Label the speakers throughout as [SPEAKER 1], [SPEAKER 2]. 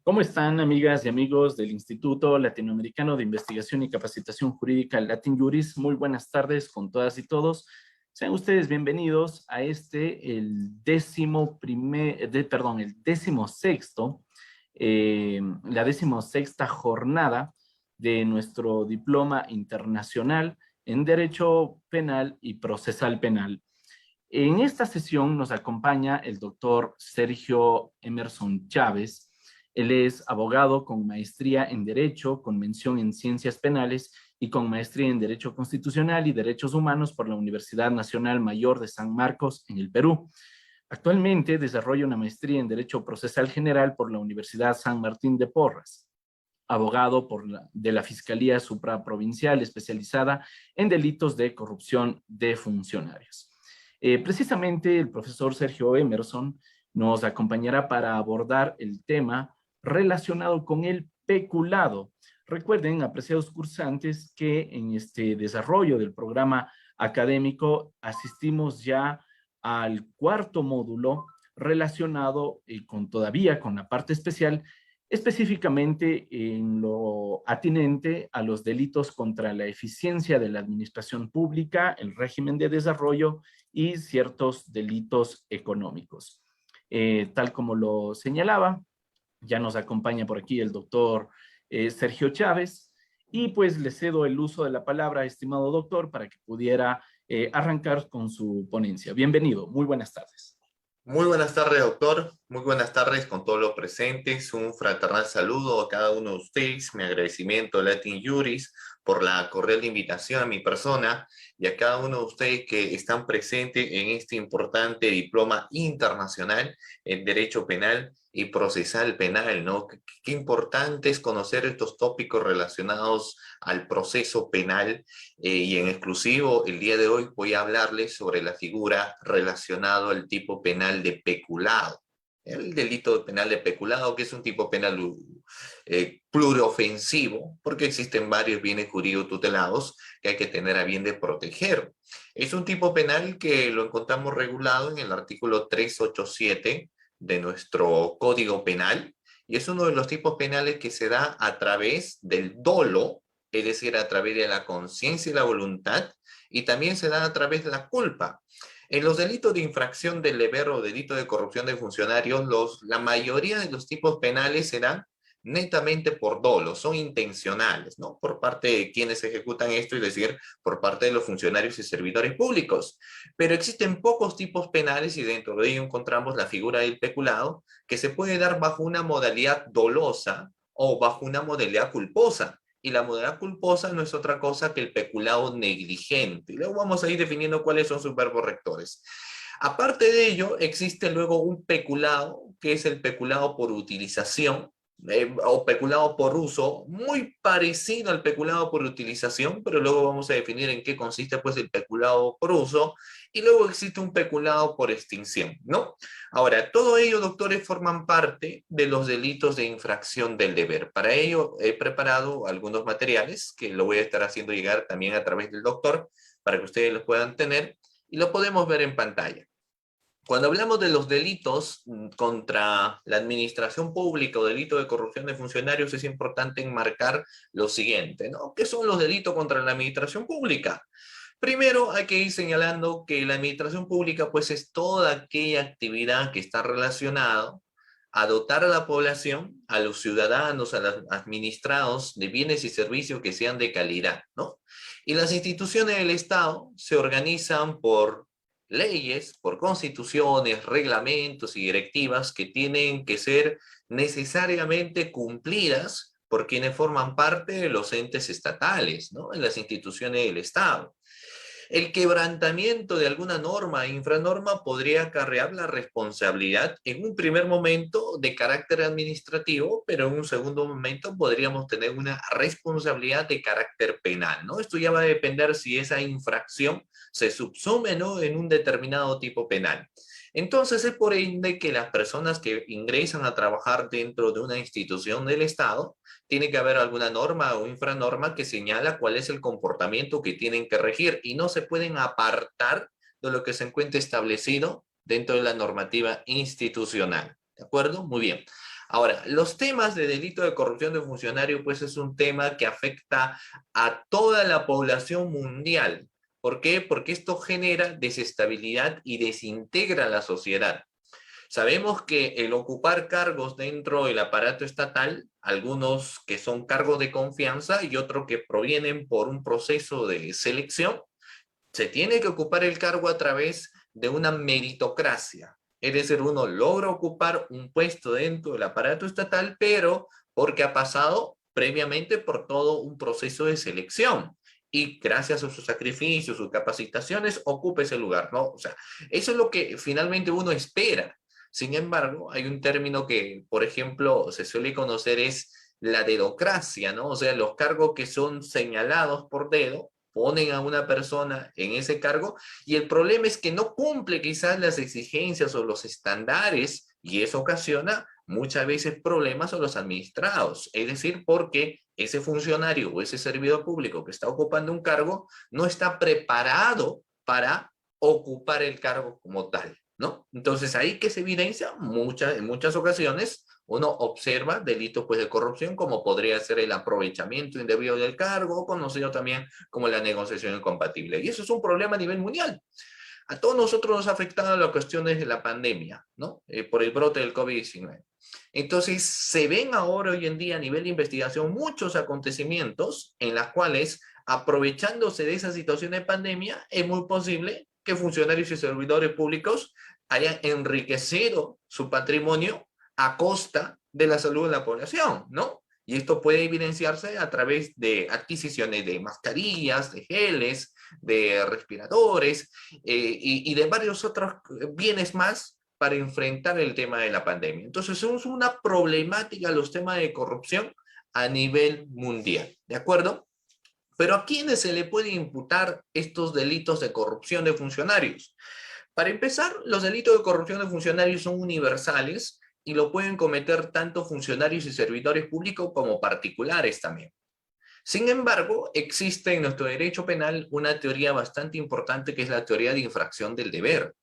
[SPEAKER 1] ¿Cómo están, amigas y amigos del Instituto Latinoamericano de Investigación y Capacitación Jurídica Latin Juris? Muy buenas tardes con todas y todos. Sean ustedes bienvenidos a el decimosexto, la decimosexta jornada de nuestro diploma internacional en Derecho Penal y Procesal Penal. En esta sesión nos acompaña el doctor Sergio Emerson Chávez. Él es abogado con maestría en Derecho, con mención en Ciencias Penales y con maestría en Derecho Constitucional y Derechos Humanos por la Universidad Nacional Mayor de San Marcos, en el Perú. Actualmente desarrolla una maestría en Derecho Procesal General por la Universidad San Martín de Porras. Abogado de la Fiscalía Supraprovincial especializada en delitos de corrupción de funcionarios. Precisamente el profesor Sergio Emerson nos acompañará para abordar el tema relacionado con el peculado. Recuerden, apreciados cursantes, que en este desarrollo del programa académico asistimos ya al cuarto módulo relacionado todavía con la parte especial, específicamente en lo atinente a los delitos contra la eficiencia de la administración pública, el régimen de desarrollo y ciertos delitos económicos. Tal como lo señalaba, ya nos acompaña por aquí el doctor Sergio Chávez, y pues le cedo el uso de la palabra, estimado doctor, para que pudiera arrancar con su ponencia. Bienvenido, muy buenas tardes.
[SPEAKER 2] Muy buenas tardes, doctor. Muy buenas tardes con todos los presentes. Un fraternal saludo a cada uno de ustedes. Mi agradecimiento a Latin Juris por la cordial invitación a mi persona y a cada uno de ustedes que están presentes en este importante diploma internacional en Derecho Penal y Procesal Penal, ¿no? Qué importante es conocer estos tópicos relacionados al proceso penal y en exclusivo el día de hoy voy a hablarles sobre la figura relacionada al tipo penal de peculado. El delito penal de peculado, que es un tipo penal pluriofensivo, porque existen varios bienes jurídicos tutelados que hay que tener a bien de proteger. Es un tipo penal que lo encontramos regulado en el artículo 387 de nuestro Código Penal, y es uno de los tipos penales que se da a través del dolo, es decir, a través de la conciencia y la voluntad, y también se da a través de la culpa. En los delitos de infracción del deber o delito de corrupción de funcionarios, la mayoría de los tipos penales se dan netamente por dolo, son intencionales, ¿no? Por parte de quienes ejecutan esto, es decir, por parte de los funcionarios y servidores públicos. Pero existen pocos tipos penales y dentro de ello encontramos la figura del peculado, que se puede dar bajo una modalidad dolosa o bajo una modalidad culposa. Y la modalidad culposa no es otra cosa que el peculado negligente. Y luego vamos a ir definiendo cuáles son sus verbos rectores. Aparte de ello, existe luego un peculado, que es el peculado por utilización, o peculado por uso, muy parecido al peculado por utilización, pero luego vamos a definir en qué consiste pues el peculado por uso, y luego existe un peculado por extinción, ¿no? Ahora, todo ello, doctores, forman parte de los delitos de infracción del deber. Para ello he preparado algunos materiales que lo voy a estar haciendo llegar también a través del doctor, para que ustedes los puedan tener, y lo podemos ver en pantalla. Cuando hablamos de los delitos contra la administración pública o delito de corrupción de funcionarios, es importante enmarcar lo siguiente, ¿no? ¿Qué son los delitos contra la administración pública? Primero hay que ir señalando que la administración pública pues es toda aquella actividad que está relacionada a dotar a la población, a los ciudadanos, a los administrados de bienes y servicios que sean de calidad, ¿no? Y las instituciones del Estado se organizan por leyes, por constituciones, reglamentos y directivas que tienen que ser necesariamente cumplidas por quienes forman parte de los entes estatales, ¿no? En las instituciones del Estado. El quebrantamiento de alguna norma e infranorma podría acarrear la responsabilidad en un primer momento de carácter administrativo, pero en un segundo momento podríamos tener una responsabilidad de carácter penal, ¿no? Esto ya va a depender si esa infracción se subsume, ¿no?, en un determinado tipo penal. Entonces es por ende que las personas que ingresan a trabajar dentro de una institución del Estado, tiene que haber alguna norma o infranorma que señala cuál es el comportamiento que tienen que regir y no se pueden apartar de lo que se encuentra establecido dentro de la normativa institucional. ¿De acuerdo? Muy bien. Ahora, los temas de delito de corrupción de funcionario, pues es un tema que afecta a toda la población mundial. ¿Por qué? Porque esto genera desestabilidad y desintegra la sociedad. Sabemos que el ocupar cargos dentro del aparato estatal, algunos que son cargos de confianza y otros que provienen por un proceso de selección, se tiene que ocupar el cargo a través de una meritocracia. Es decir, uno logra ocupar un puesto dentro del aparato estatal, pero porque ha pasado previamente por todo un proceso de selección. Y gracias a sus sacrificios, sus capacitaciones, ocupa ese lugar, ¿no? O sea, eso es lo que finalmente uno espera. Sin embargo, hay un término que, por ejemplo, se suele conocer es la dedocracia, ¿no? O sea, los cargos que son señalados por dedo, ponen a una persona en ese cargo y el problema es que no cumple quizás las exigencias o los estándares y eso ocasiona muchas veces problemas a los administrados. Es decir, porque ese funcionario o ese servidor público que está ocupando un cargo no está preparado para ocupar el cargo como tal, ¿no? Entonces ahí que se evidencia en muchas ocasiones uno observa delitos pues, de corrupción como podría ser el aprovechamiento indebido del cargo, conocido también como la negociación incompatible. Y eso es un problema a nivel mundial. A todos nosotros nos ha afectado las cuestiones de la pandemia, ¿no? Por el brote del COVID-19. Entonces, se ven ahora hoy en día a nivel de investigación muchos acontecimientos en los cuales, aprovechándose de esa situación de pandemia, es muy posible que funcionarios y servidores públicos hayan enriquecido su patrimonio a costa de la salud de la población, ¿no? Y esto puede evidenciarse a través de adquisiciones de mascarillas, de geles, de respiradores y de varios otros bienes más para enfrentar el tema de la pandemia. Entonces, es una problemática los temas de corrupción a nivel mundial, ¿de acuerdo? Pero ¿a quiénes se le puede imputar estos delitos de corrupción de funcionarios? Para empezar, los delitos de corrupción de funcionarios son universales y lo pueden cometer tanto funcionarios y servidores públicos como particulares también. Sin embargo, existe en nuestro derecho penal una teoría bastante importante que es la teoría de infracción del deber.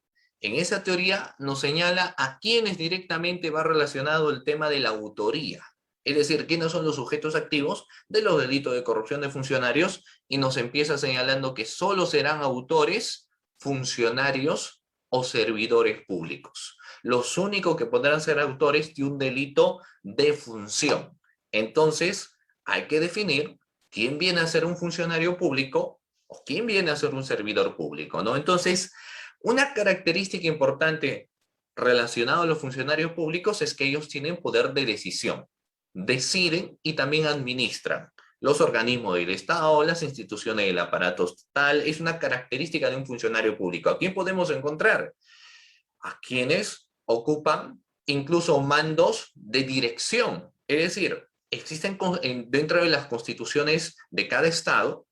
[SPEAKER 2] En esa teoría nos señala a quiénes directamente va relacionado el tema de la autoría, es decir, quiénes son los sujetos activos de los delitos de corrupción de funcionarios y nos empieza señalando que solo serán autores, funcionarios o servidores públicos. Los únicos que podrán ser autores de un delito de función. Entonces, hay que definir quién viene a ser un funcionario público o quién viene a ser un servidor público, ¿no? Entonces, una característica importante relacionada a los funcionarios públicos es que ellos tienen poder de decisión. Deciden y también administran los organismos del Estado, las instituciones del aparato estatal. Es una característica de un funcionario público. ¿A quién podemos encontrar? A quienes ocupan incluso mandos de dirección. Es decir, existen dentro de las constituciones de cada estado,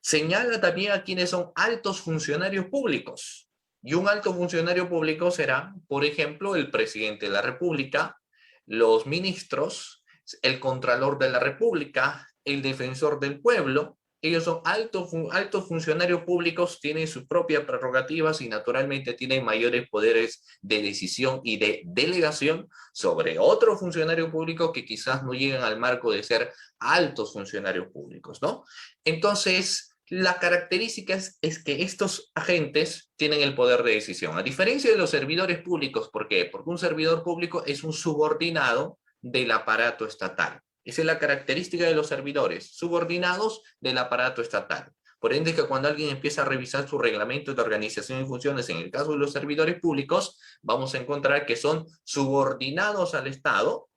[SPEAKER 2] señala también a quienes son altos funcionarios públicos. Y un alto funcionario público será, por ejemplo, el presidente de la República, los ministros, el contralor de la República, el defensor del pueblo. Ellos son altos funcionarios públicos, tienen sus propias prerrogativas y naturalmente tienen mayores poderes de decisión y de delegación sobre otros funcionarios públicos que quizás no llegan al marco de ser altos funcionarios públicos, ¿no? Entonces, la característica es que estos agentes tienen el poder de decisión, a diferencia de los servidores públicos. ¿Por qué? Porque un servidor público es un subordinado del aparato estatal. Esa es la característica de los servidores, subordinados del aparato estatal. Por ende, que cuando alguien empieza a revisar su reglamento de organización y funciones, en el caso de los servidores públicos, vamos a encontrar que son subordinados al Estado,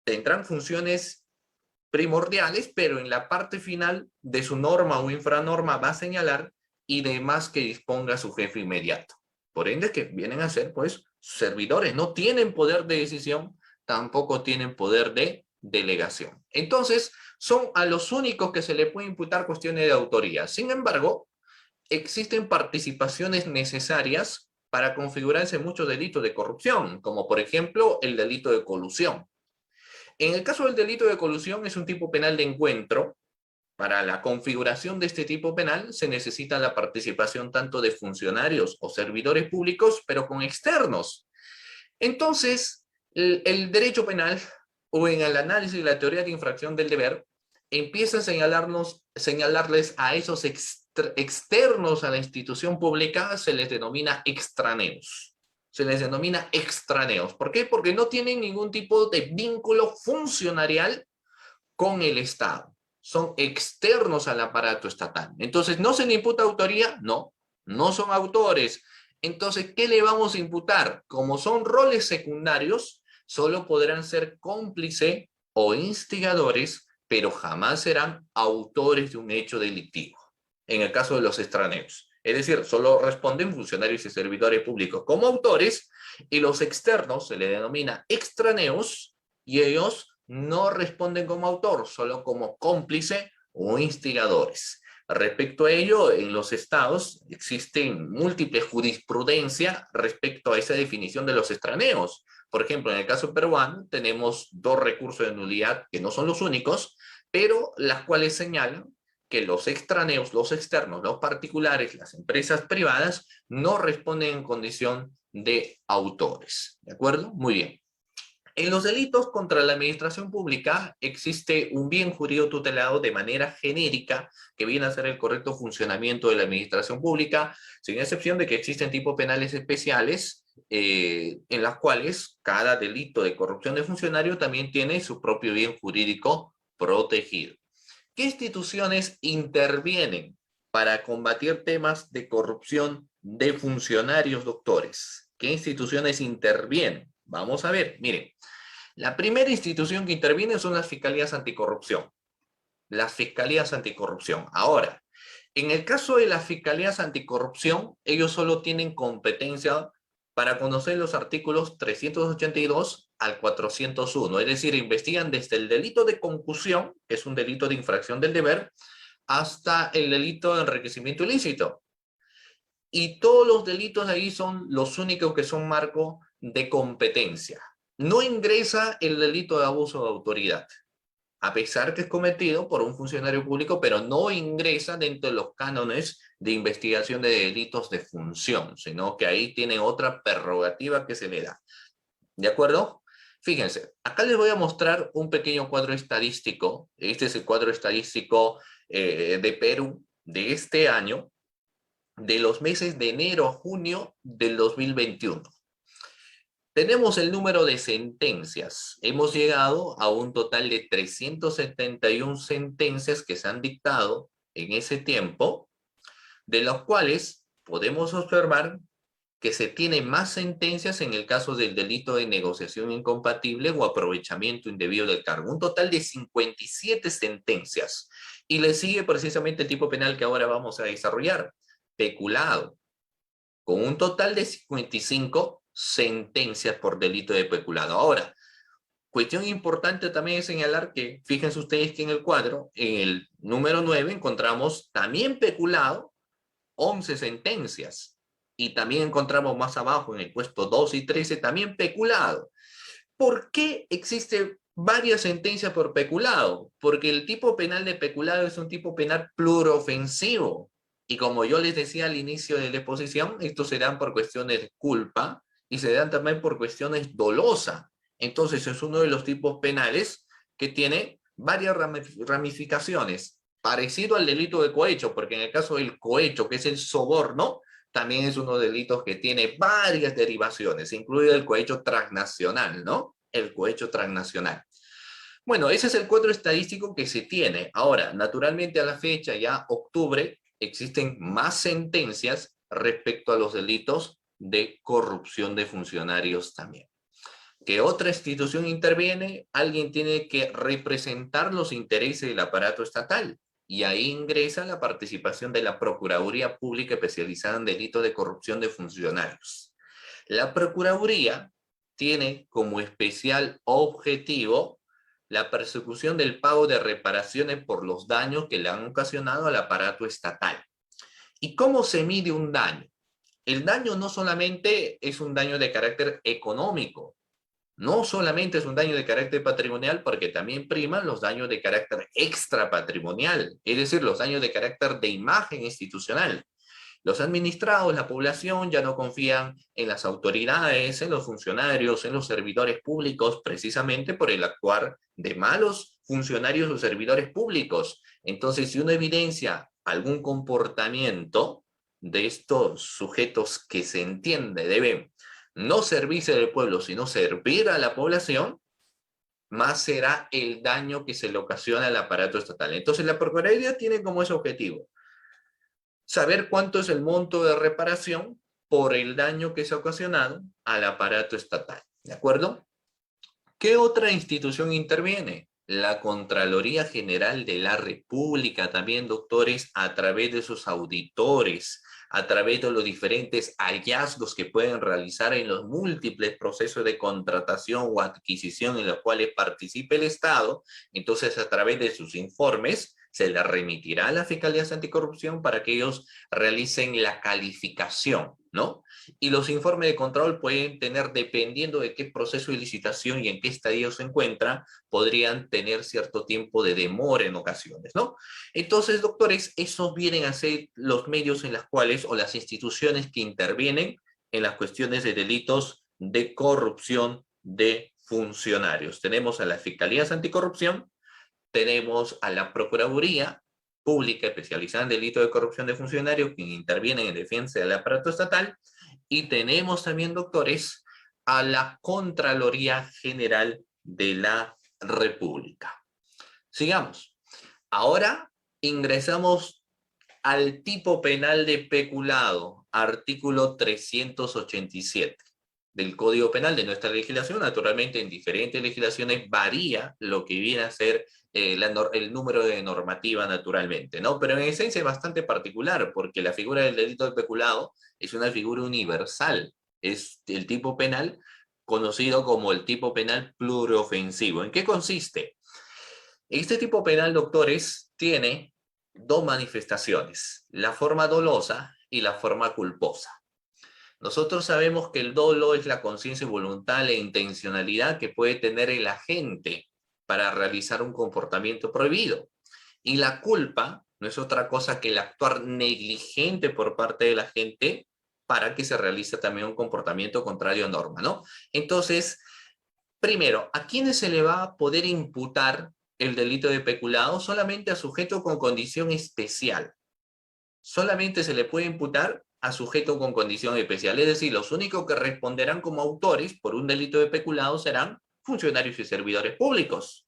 [SPEAKER 2] tendrán funciones primordiales, pero en la parte final de su norma o infranorma va a señalar y demás que disponga su jefe inmediato. Por ende, que vienen a ser, pues, servidores. No tienen poder de decisión, tampoco tienen poder de delegación. Entonces, son a los únicos que se le puede imputar cuestiones de autoría. Sin embargo, existen participaciones necesarias para configurarse muchos delitos de corrupción, como por ejemplo el delito de colusión. En el caso del delito de colusión es un tipo penal de encuentro. Para la configuración de este tipo penal se necesita la participación tanto de funcionarios o servidores públicos, pero con externos. Entonces, El derecho penal o en el análisis de la teoría de infracción del deber empieza a señalarles a esos externos a la institución pública, se les denomina extraneos. Se les denomina extraneos. ¿Por qué? Porque no tienen ningún tipo de vínculo funcionarial con el Estado. Son externos al aparato estatal. Entonces, ¿no se le imputa autoría? No, no son autores. Entonces, ¿qué le vamos a imputar? Como son roles secundarios, solo podrán ser cómplice o instigadores, pero jamás serán autores de un hecho delictivo, en el caso de los extraneos. Es decir, solo responden funcionarios y servidores públicos como autores, y los externos se le denomina extraneos, y ellos no responden como autor, solo como cómplice o instigadores. Respecto a ello, en los estados existen múltiples jurisprudencia respecto a esa definición de los extraneos. Por ejemplo, en el caso peruano tenemos dos recursos de nulidad que no son los únicos, pero las cuales señalan que los extraneos, los externos, los particulares, las empresas privadas, no responden en condición de autores. ¿De acuerdo? Muy bien. En los delitos contra la administración pública existe un bien jurídico tutelado de manera genérica que viene a ser el correcto funcionamiento de la administración pública, sin excepción de que existen tipos penales especiales en las cuales cada delito de corrupción de funcionario también tiene su propio bien jurídico protegido. ¿Qué instituciones intervienen para combatir temas de corrupción de funcionarios, doctores? ¿Qué instituciones intervienen? Vamos a ver, miren. La primera institución que interviene son las fiscalías anticorrupción. Las fiscalías anticorrupción. Ahora, en el caso de las fiscalías anticorrupción, ellos solo tienen competencia para conocer los artículos 382 al 401, es decir, investigan desde el delito de concusión, que es un delito de infracción del deber, hasta el delito de enriquecimiento ilícito. Y todos los delitos ahí son los únicos que son marco de competencia. No ingresa el delito de abuso de autoridad, a pesar que es cometido por un funcionario público, pero no ingresa dentro de los cánones de investigación de delitos de función, sino que ahí tiene otra prerrogativa que se le da. ¿De acuerdo? Fíjense, acá les voy a mostrar un pequeño cuadro estadístico. Este es el cuadro estadístico de Perú de este año, de los meses de enero a junio del 2021. Tenemos el número de sentencias. Hemos llegado a un total de 371 sentencias que se han dictado en ese tiempo, de los cuales podemos observar que se tienen más sentencias en el caso del delito de negociación incompatible o aprovechamiento indebido del cargo. Un total de 57 sentencias. Y le sigue precisamente el tipo penal que ahora vamos a desarrollar, peculado, con un total de 55 sentencias por delito de peculado. Ahora, cuestión importante también es señalar que, fíjense ustedes que en el cuadro, en el número 9, encontramos también peculado, 11 sentencias. Y también encontramos más abajo, en el puesto 2 y 13, también peculado. ¿Por qué existe varias sentencias por peculado? Porque el tipo penal de peculado es un tipo penal pluriofensivo. Y como yo les decía al inicio de la exposición, estos se dan por cuestiones de culpa y se dan también por cuestiones dolosas. Entonces es uno de los tipos penales que tiene varias ramificaciones, parecido al delito de cohecho, porque en el caso del cohecho, que es el soborno, también es uno de los delitos que tiene varias derivaciones, incluido el cohecho transnacional, ¿no? El cohecho transnacional. Bueno, ese es el cuadro estadístico que se tiene. Ahora, naturalmente a la fecha, ya octubre, existen más sentencias respecto a los delitos de corrupción de funcionarios también. ¿Qué otra institución interviene? Alguien tiene que representar los intereses del aparato estatal. Y ahí ingresa la participación de la Procuraduría Pública especializada en delitos de corrupción de funcionarios. La Procuraduría tiene como especial objetivo la persecución del pago de reparaciones por los daños que le han ocasionado al aparato estatal. ¿Y cómo se mide un daño? El daño no solamente es un daño de carácter económico, no solamente es un daño de carácter patrimonial, porque también priman los daños de carácter extrapatrimonial, es decir, los daños de carácter de imagen institucional. Los administrados, la población, ya no confían en las autoridades, en los funcionarios, en los servidores públicos, precisamente por el actuar de malos funcionarios o servidores públicos. Entonces, si uno evidencia algún comportamiento de estos sujetos que se entiende deben no servirse del pueblo, sino servir a la población, más será el daño que se le ocasiona al aparato estatal. Entonces, la Procuraduría tiene como ese objetivo saber cuánto es el monto de reparación por el daño que se ha ocasionado al aparato estatal. ¿De acuerdo? ¿Qué otra institución interviene? La Contraloría General de la República, también, doctores, a través de sus auditores, a través de los diferentes hallazgos que pueden realizar en los múltiples procesos de contratación o adquisición en los cuales participe el Estado. Entonces, a través de sus informes, se le remitirá a la Fiscalía Anticorrupción para que ellos realicen la calificación, ¿no? Y los informes de control pueden tener, dependiendo de qué proceso de licitación y en qué estadio se encuentra, podrían tener cierto tiempo de demora en ocasiones, ¿no? Entonces, doctores, esos vienen a ser los medios en los cuales, o las instituciones que intervienen en las cuestiones de delitos de corrupción de funcionarios. Tenemos a las Fiscalías Anticorrupción, tenemos a la Procuraduría Pública especializada en delitos de corrupción de funcionarios, quien interviene en defensa del aparato estatal, y tenemos también, doctores, a la Contraloría General de la República. Sigamos. Ahora ingresamos al tipo penal de peculado, artículo 387 del Código Penal de nuestra legislación. Naturalmente, en diferentes legislaciones varía lo que viene a ser el número de normativa, naturalmente, ¿no? Pero en esencia es bastante particular, porque la figura del delito de peculado es una figura universal. Es el tipo penal conocido como el tipo penal pluriofensivo. ¿En qué consiste? Este tipo penal, doctores, tiene dos manifestaciones: la forma dolosa y la forma culposa. Nosotros sabemos que el dolo es la conciencia, voluntad e intencionalidad que puede tener el agente para realizar un comportamiento prohibido. Y la culpa no es otra cosa que el actuar negligente por parte del agente para que se realice también un comportamiento contrario a norma, ¿no? Entonces, primero, ¿a quiénes se le va a poder imputar el delito de peculado? Solamente a sujeto con condición especial. Solamente se le puede imputar a sujeto con condición especial. Es decir, los únicos que responderán como autores por un delito de peculado serán funcionarios y servidores públicos.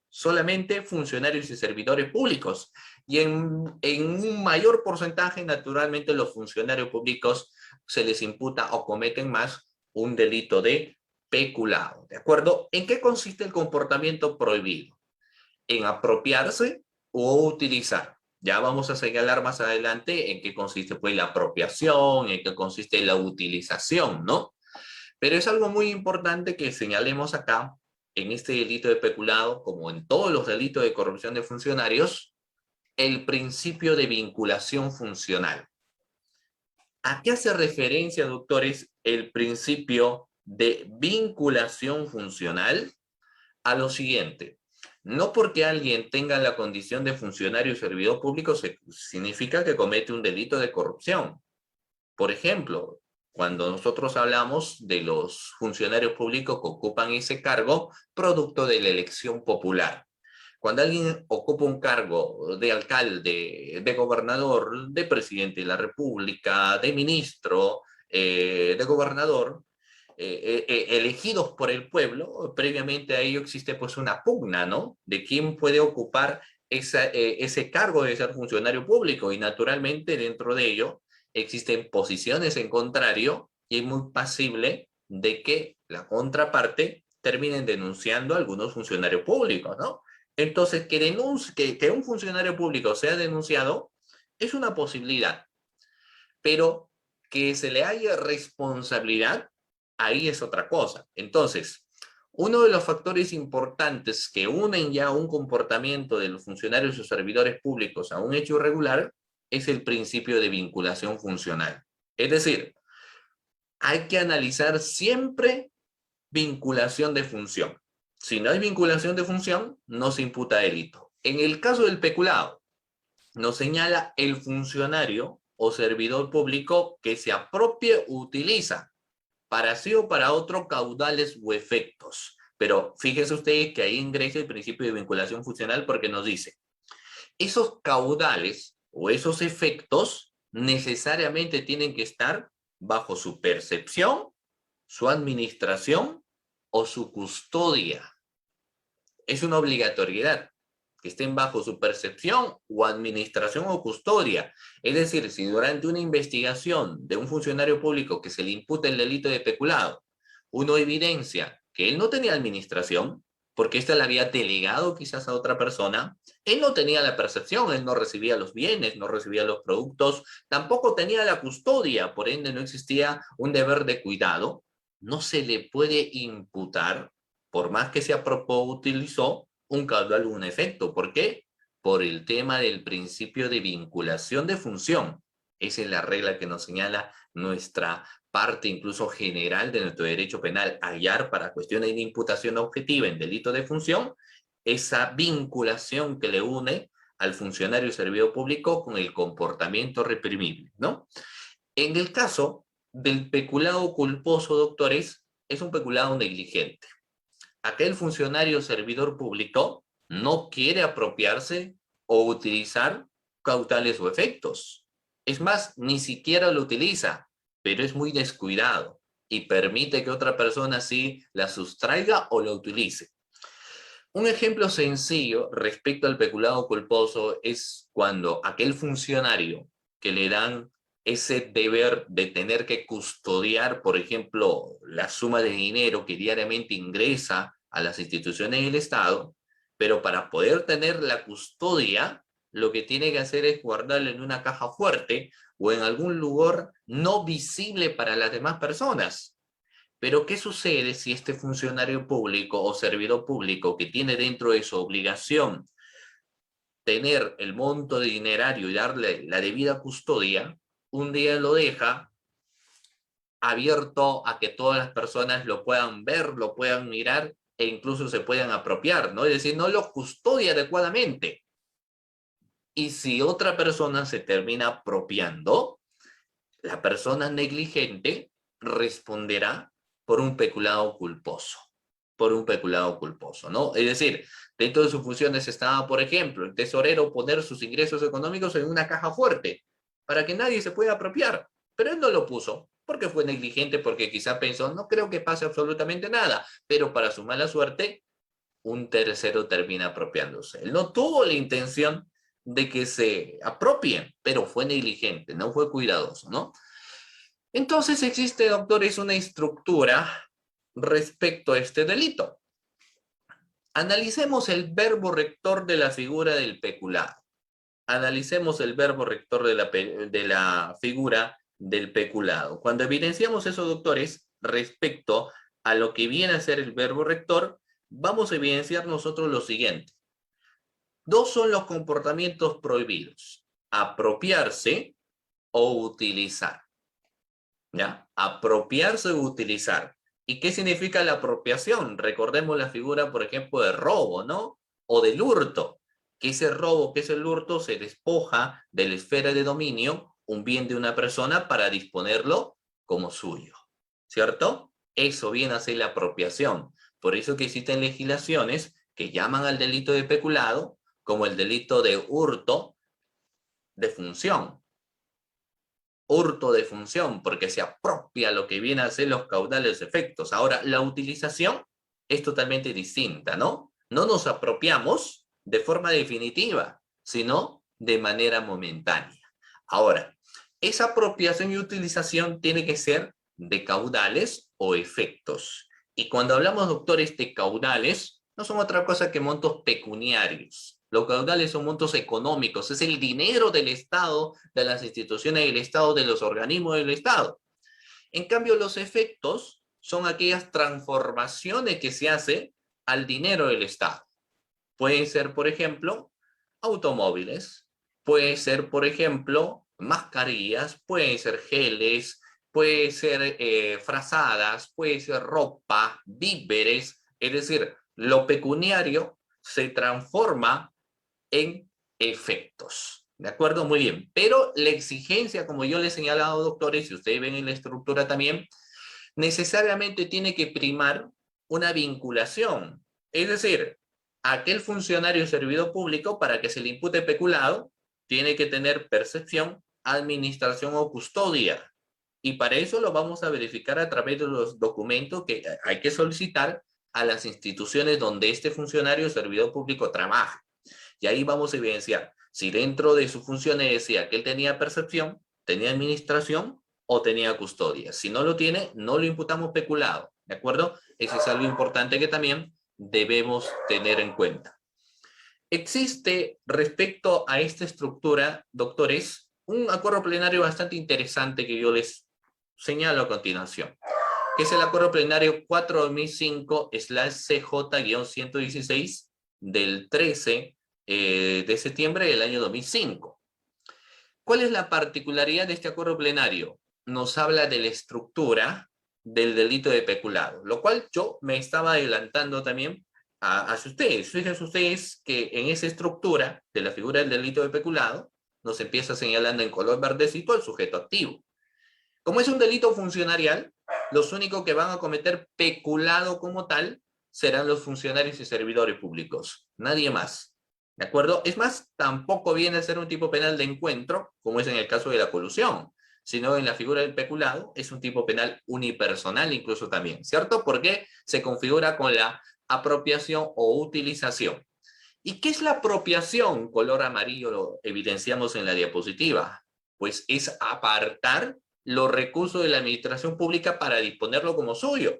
[SPEAKER 2] Solamente funcionarios y servidores públicos. Y en un mayor porcentaje, naturalmente, los funcionarios públicos se les imputa o cometen más un delito de peculado. ¿De acuerdo? ¿En qué consiste el comportamiento prohibido? En apropiarse o utilizar. Ya vamos a señalar más adelante en qué consiste pues la apropiación, en qué consiste la utilización, ¿no? Pero es algo muy importante que señalemos acá, en este delito de peculado, como en todos los delitos de corrupción de funcionarios, el principio de vinculación funcional. ¿A qué hace referencia, doctores, el principio de vinculación funcional? A lo siguiente: no porque alguien tenga la condición de funcionario y servidor público significa que comete un delito de corrupción. Por ejemplo, cuando nosotros hablamos de los funcionarios públicos que ocupan ese cargo producto de la elección popular. Cuando alguien ocupa un cargo de alcalde, de gobernador, de presidente de la República, de ministro, de gobernador, elegidos por el pueblo, previamente a ello existe pues una pugna, ¿no? De quién puede ocupar ese cargo de ser funcionario público, y naturalmente dentro de ello existen posiciones en contrario y es muy posible de que la contraparte terminen denunciando a algunos funcionarios públicos, ¿no? Entonces, que un funcionario público sea denunciado es una posibilidad, pero que se le haya responsabilidad, ahí es otra cosa. Entonces, uno de los factores importantes que unen ya un comportamiento de los funcionarios o servidores públicos a un hecho irregular es el principio de vinculación funcional. Es decir, hay que analizar siempre vinculación de función. Si no hay vinculación de función, no se imputa delito. En el caso del peculado, nos señala el funcionario o servidor público que se apropie o utiliza para sí o para otro caudales o efectos. Pero fíjense ustedes que ahí ingresa el principio de vinculación funcional porque nos dice, esos caudales o esos efectos necesariamente tienen que estar bajo su percepción, su administración o su custodia. Es una obligatoriedad que estén bajo su percepción o administración o custodia. Es decir, si durante una investigación de un funcionario público que se le imputa el delito de peculado, uno evidencia que él no tenía administración, porque ésta la había delegado quizás a otra persona, él no tenía la percepción, él no recibía los bienes, no recibía los productos, tampoco tenía la custodia, por ende no existía un deber de cuidado, no se le puede imputar, por más que se aprobó, utilizó un caudal o un efecto. ¿Por qué? Por el tema del principio de vinculación de función. Esa es la regla que nos señala nuestra parte incluso general de nuestro derecho penal, hallar para cuestiones de imputación objetiva en delito de función, esa vinculación que le une al funcionario servidor público con el comportamiento reprimible, ¿no? En el caso del peculado culposo, doctores, es un peculado negligente. Aquel funcionario servidor público no quiere apropiarse o utilizar cautales o efectos. Es más, ni siquiera lo utiliza, pero es muy descuidado y permite que otra persona sí la sustraiga o lo utilice. Un ejemplo sencillo respecto al peculado culposo es cuando aquel funcionario que le dan ese deber de tener que custodiar, por ejemplo, la suma de dinero que diariamente ingresa a las instituciones del Estado, pero para poder tener la custodia, lo que tiene que hacer es guardarlo en una caja fuerte o en algún lugar no visible para las demás personas. Pero ¿qué sucede si este funcionario público o servidor público que tiene dentro de su obligación tener el monto de dinerario y darle la debida custodia, un día lo deja abierto a que todas las personas lo puedan ver, lo puedan mirar e incluso se puedan apropiar, ¿no? Es decir, no lo custodia adecuadamente. Y si otra persona se termina apropiando, la persona negligente responderá por un peculado culposo, ¿no? Es decir, dentro de sus funciones estaba, por ejemplo, el tesorero poner sus ingresos económicos en una caja fuerte para que nadie se pueda apropiar, pero él no lo puso porque fue negligente, porque quizá pensó, no creo que pase absolutamente nada, pero para su mala suerte, un tercero termina apropiándose. Él no tuvo la intención de que se apropien, pero fue negligente, no fue cuidadoso, ¿no? Entonces existe, doctores, una estructura respecto a este delito. Analicemos el verbo rector de la figura del peculado. Analicemos el verbo rector de la figura del peculado. Cuando evidenciamos eso, doctores, respecto a lo que viene a ser el verbo rector, vamos a evidenciar nosotros lo siguiente. Dos son los comportamientos prohibidos: apropiarse o utilizar. ¿Ya? Apropiarse o utilizar. ¿Y qué significa la apropiación? Recordemos la figura, por ejemplo, de robo, ¿no? O del hurto. Que ese robo, que es el hurto, se despoja de la esfera de dominio un bien de una persona para disponerlo como suyo. ¿Cierto? Eso viene a ser la apropiación. Por eso que existen legislaciones que llaman al delito de peculado como el delito de hurto de función. Hurto de función, porque se apropia lo que viene a ser los caudales efectos. Ahora, la utilización es totalmente distinta, ¿no? No nos apropiamos de forma definitiva, sino de manera momentánea. Ahora, esa apropiación y utilización tiene que ser de caudales o efectos. Y cuando hablamos, doctores, de caudales, no son otra cosa que montos pecuniarios. Los caudales son montos económicos, es el dinero del Estado, de las instituciones del Estado, de los organismos del Estado. En cambio, los efectos son aquellas transformaciones que se hacen al dinero del Estado. Pueden ser, por ejemplo, automóviles, puede ser, por ejemplo, mascarillas, pueden ser geles, puede ser frazadas, puede ser ropa, víveres, es decir, lo pecuniario se transforma en efectos. ¿De acuerdo? Muy bien. Pero la exigencia, como yo les he señalado, doctores, si ustedes ven en la estructura también, necesariamente tiene que primar una vinculación. Es decir, aquel funcionario servidor público, para que se le impute peculado, tiene que tener percepción, administración o custodia. Y para eso lo vamos a verificar a través de los documentos que hay que solicitar a las instituciones donde este funcionario servidor público trabaja. Y ahí vamos a evidenciar si dentro de sus funciones decía que él tenía percepción, tenía administración o tenía custodia. Si no lo tiene, no lo imputamos peculado, ¿de acuerdo? Eso es algo importante que también debemos tener en cuenta. Existe respecto a esta estructura, doctores, un acuerdo plenario bastante interesante que yo les señalo a continuación, que es el acuerdo plenario 4005/CJ-116 del 13 de septiembre del año 2005. ¿Cuál es la particularidad de este acuerdo plenario? Nos habla de la estructura del delito de peculado, lo cual yo me estaba adelantando también hacia ustedes. Fíjense ustedes que en esa estructura de la figura del delito de peculado nos empieza señalando en color verdecito el sujeto activo. Como es un delito funcionarial, los únicos que van a cometer peculado como tal serán los funcionarios y servidores públicos, nadie más. ¿De acuerdo? Es más, tampoco viene a ser un tipo penal de encuentro, como es en el caso de la colusión, sino en la figura del peculado es un tipo penal unipersonal incluso también, ¿cierto? Porque se configura con la apropiación o utilización. ¿Y qué es la apropiación? Color amarillo lo evidenciamos en la diapositiva. Pues es apartar los recursos de la administración pública para disponerlo como suyo.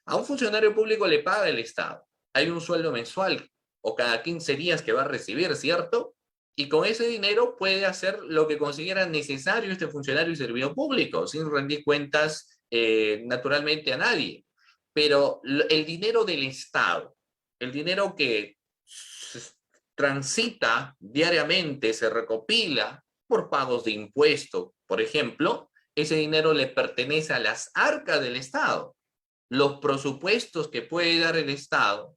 [SPEAKER 2] A un funcionario público le paga el Estado. Hay un sueldo mensual o cada 15 días que va a recibir, ¿cierto? Y con ese dinero puede hacer lo que considera necesario este funcionario y servidor público, sin rendir cuentas naturalmente a nadie. Pero el dinero del Estado, el dinero que transita diariamente, se recopila por pagos de impuestos, por ejemplo, ese dinero le pertenece a las arcas del Estado. Los presupuestos que puede dar el Estado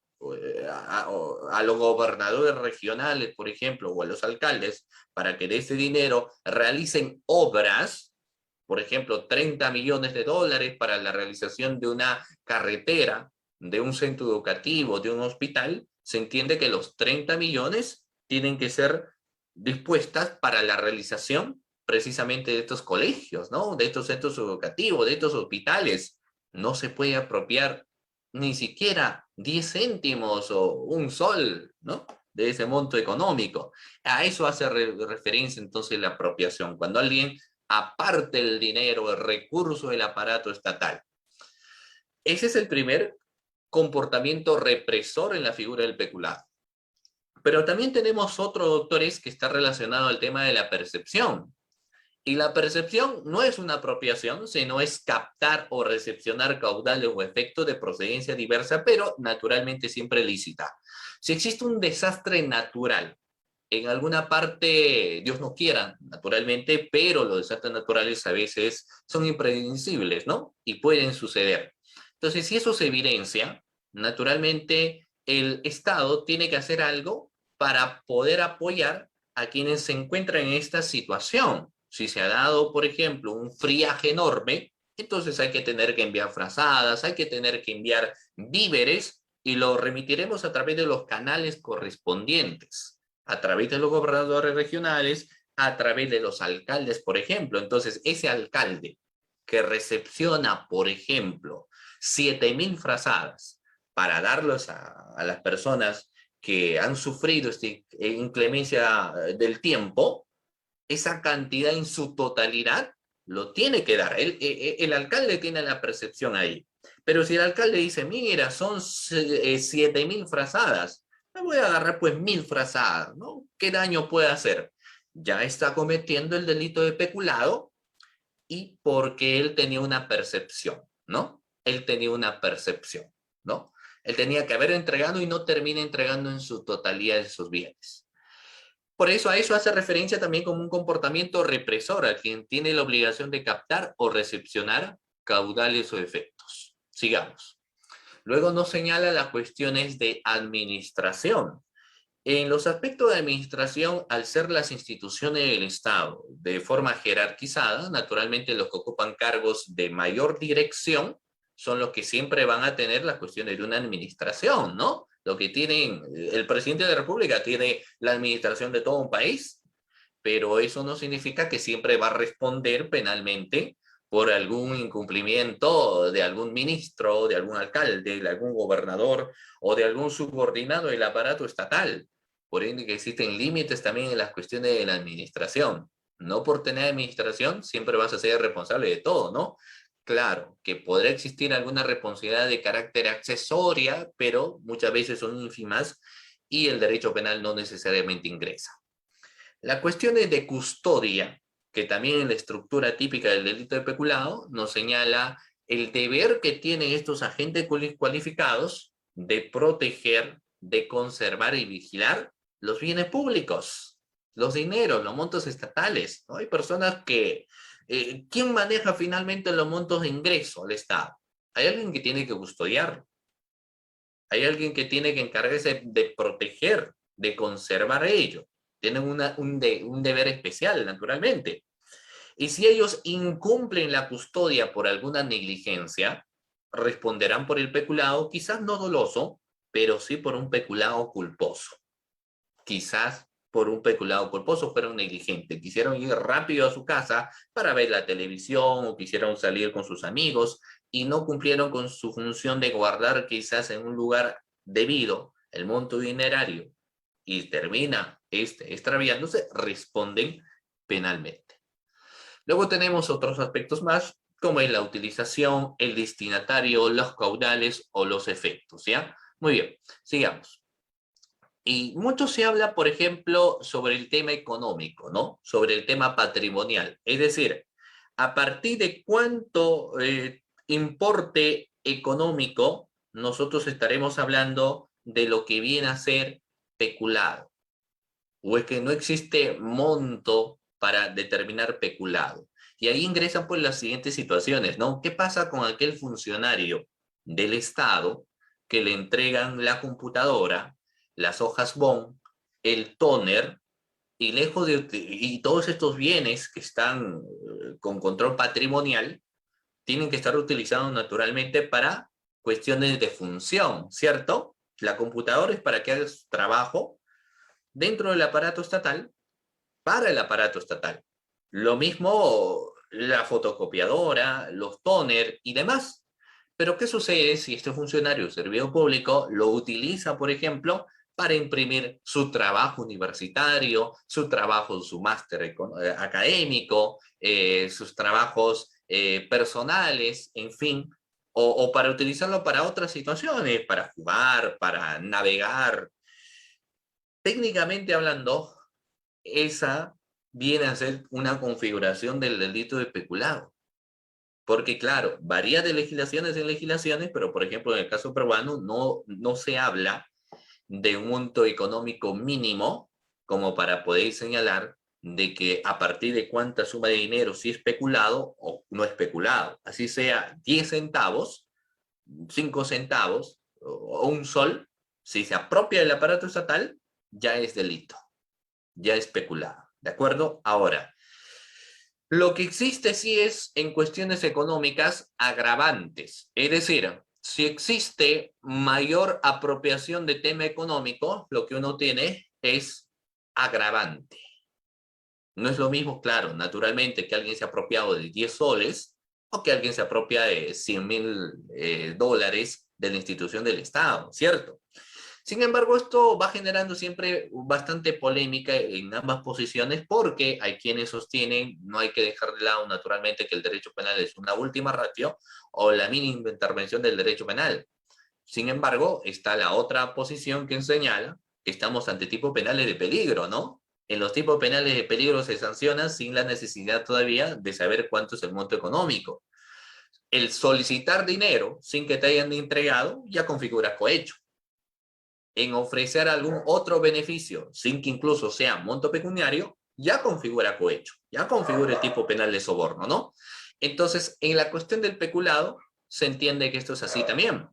[SPEAKER 2] a los gobernadores regionales, por ejemplo, o a los alcaldes, para que de ese dinero realicen obras, por ejemplo, 30 millones de dólares para la realización de una carretera, de un centro educativo, de un hospital, se entiende que los 30 millones tienen que ser dispuestas para la realización precisamente de estos colegios, ¿no? De estos centros educativos, de estos hospitales. No se puede apropiar ni siquiera 10 céntimos o un sol, ¿no? De ese monto económico. A eso hace referencia entonces la apropiación, cuando alguien aparte el dinero, el recurso del aparato estatal. Ese es el primer comportamiento represor en la figura del peculado. Pero también tenemos otro, doctores, que está relacionado al tema de la percepción. Y la percepción no es una apropiación, sino es captar o recepcionar caudales o efectos de procedencia diversa, pero naturalmente siempre lícita. Si existe un desastre natural, en alguna parte, Dios no quiera, naturalmente, pero los desastres naturales a veces son impredecibles, ¿no? Y pueden suceder. Entonces, si eso se evidencia, naturalmente el Estado tiene que hacer algo para poder apoyar a quienes se encuentran en esta situación. Si se ha dado, por ejemplo, un friaje enorme, entonces hay que tener que enviar frazadas, hay que tener que enviar víveres y lo remitiremos a través de los canales correspondientes, a través de los gobernadores regionales, a través de los alcaldes, por ejemplo. Entonces, ese alcalde que recepciona, por ejemplo, 7,000 frazadas para darlos a las personas que han sufrido esta inclemencia del tiempo, esa cantidad en su totalidad lo tiene que dar. El alcalde tiene la percepción ahí. Pero si el alcalde dice, mira, son 7,000 frazadas, me voy a agarrar pues 1,000 frazadas, ¿no? ¿Qué daño puede hacer? Ya está cometiendo el delito de peculado y porque él tenía una percepción, ¿no? Él tenía una percepción, ¿no? Él tenía que haber entregado y no termina entregando en su totalidad de sus bienes. Por eso a eso hace referencia también como un comportamiento represor a quien tiene la obligación de captar o recepcionar caudales o efectos. Sigamos. Luego nos señala las cuestiones de administración. En los aspectos de administración, al ser las instituciones del Estado de forma jerarquizada, naturalmente los que ocupan cargos de mayor dirección son los que siempre van a tener las cuestiones de una administración, ¿no? Lo que tienen, el presidente de la República tiene la administración de todo un país, pero eso no significa que siempre va a responder penalmente por algún incumplimiento de algún ministro, de algún alcalde, de algún gobernador o de algún subordinado del aparato estatal. Por ende, que existen límites también en las cuestiones de la administración. No por tener administración siempre vas a ser responsable de todo, ¿no? Claro, que podrá existir alguna responsabilidad de carácter accesoria, pero muchas veces son ínfimas y el derecho penal no necesariamente ingresa. La cuestión de custodia, que también en la estructura típica del delito de peculado nos señala el deber que tienen estos agentes cualificados de proteger, de conservar y vigilar los bienes públicos, los dineros, los montos estatales, ¿no? Hay personas que... ¿quién maneja finalmente los montos de ingreso al Estado? Hay alguien que tiene que custodiar, hay alguien que tiene que encargarse de proteger, de conservar ello. Tienen un deber especial, naturalmente. Y si ellos incumplen la custodia por alguna negligencia, responderán por el peculado, quizás no doloso, pero sí por un peculado culposo. Quizás por un peculado culposo fueron negligentes. Quisieron ir rápido a su casa para ver la televisión o quisieron salir con sus amigos y no cumplieron con su función de guardar quizás en un lugar debido el monto dinerario y termina extraviándose, responden penalmente. Luego tenemos otros aspectos más, como es la utilización, el destinatario, los caudales o los efectos, ¿ya? Muy bien, sigamos. Y mucho se habla, por ejemplo, sobre el tema económico, ¿no? Sobre el tema patrimonial. Es decir, a partir de cuánto importe económico, nosotros estaremos hablando de lo que viene a ser peculado. O es que no existe monto para determinar peculado. Y ahí ingresan pues las siguientes situaciones, ¿no? ¿Qué pasa con aquel funcionario del Estado que le entregan la computadora, las hojas BON, el tóner, y lejos de y todos estos bienes que están con control patrimonial tienen que estar utilizados naturalmente para cuestiones de función, ¿cierto? La computadora es para que hagas trabajo dentro del aparato estatal, para el aparato estatal. Lo mismo la fotocopiadora, los tóner y demás. Pero ¿qué sucede si este funcionario de servicio público lo utiliza, por ejemplo, para imprimir su trabajo universitario, su trabajo, su máster académico, sus trabajos personales, en fin, o para utilizarlo para otras situaciones, para jugar, para navegar? Técnicamente hablando, esa viene a ser una configuración del delito de peculado. Porque claro, varía de legislaciones en legislaciones, pero por ejemplo en el caso peruano no se habla de un monto económico mínimo como para poder señalar de que a partir de cuánta suma de dinero si es peculado o no es peculado. Así sea 10 centavos, 5 centavos o un sol, si se apropia del aparato estatal, ya es delito, ya es peculado. ¿De acuerdo? Ahora, lo que existe sí es en cuestiones económicas agravantes. Es decir, si existe mayor apropiación de tema económico, lo que uno tiene es agravante. No es lo mismo, claro, naturalmente, que alguien se ha apropiado de 10 soles o que alguien se apropia de $100,000 de la institución del Estado, ¿cierto? Sin embargo, esto va generando siempre bastante polémica en ambas posiciones porque hay quienes sostienen, no hay que dejar de lado naturalmente que el derecho penal es una última ratio o la mínima intervención del derecho penal. Sin embargo, está la otra posición que señala que estamos ante tipos penales de peligro, ¿no? En los tipos penales de peligro se sancionan sin la necesidad todavía de saber cuánto es el monto económico. El solicitar dinero sin que te hayan entregado ya configura cohecho. En ofrecer algún otro beneficio sin que incluso sea monto pecuniario, ya configura cohecho, ya configura el tipo penal de soborno, ¿no? Entonces, en la cuestión del peculado, se entiende que esto es así también.